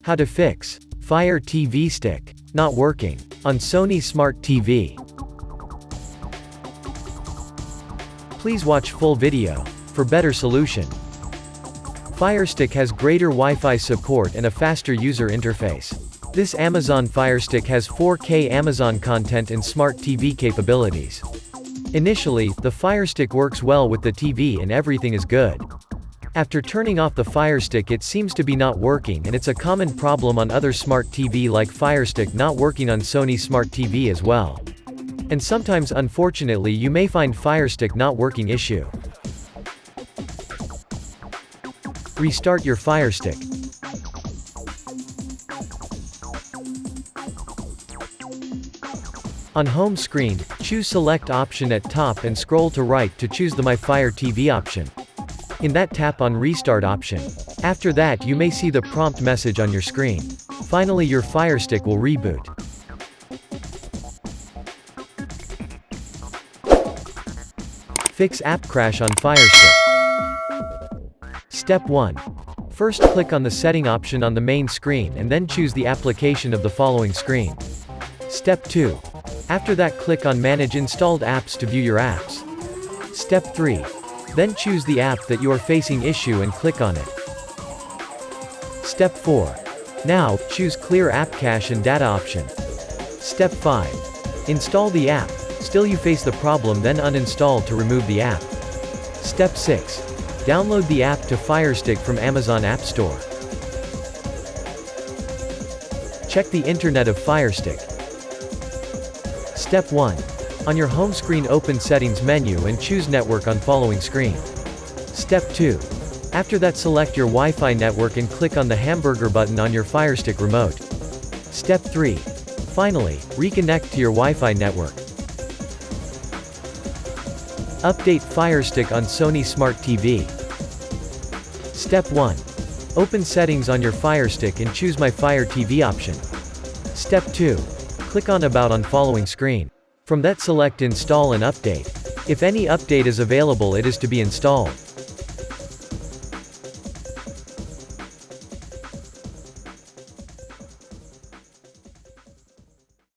How to fix Fire TV stick not working on Sony Smart TV. Please watch full video for better solution. Fire Stick has greater Wi-Fi support and a faster user interface. This Amazon Fire Stick has 4K Amazon content and Smart TV capabilities. Initially, the Fire Stick works well with the TV and everything is good. After turning off the Fire Stick, it seems to be not working, and it's a common problem on other Smart TV like Fire Stick not working on Sony Smart TV as well. And sometimes unfortunately you may find Fire Stick not working issue. Restart your Fire Stick. On home screen, choose select option at top and scroll to right to choose the My Fire TV option. In that, tap on restart option. After that you may see the prompt message on your screen. Finally your Fire Stick will reboot. Fix app crash on Fire Stick. Step 1. First click on the setting option on the main screen and then choose the application of the following screen. Step 2. After that, click on Manage Installed Apps to view your apps. Step 3. Then choose the app that you are facing issue and click on it. Step 4. Now, choose Clear App Cache and Data option. Step 5. Install the app. Still you face the problem, then uninstall to remove the app. Step 6. Download the app to Fire Stick from Amazon App Store. Check the internet of Fire Stick. Step 1. On your home screen, open Settings menu and choose Network on following screen. Step 2. After that, select your Wi-Fi network and click on the hamburger button on your Fire Stick remote. Step 3. Finally, reconnect to your Wi-Fi network. Update Fire Stick on Sony Smart TV. Step 1. Open Settings on your Fire Stick and choose My Fire TV option. Step 2. Click on About on following screen. From that, select Install and Update. If any update is available, it is to be installed.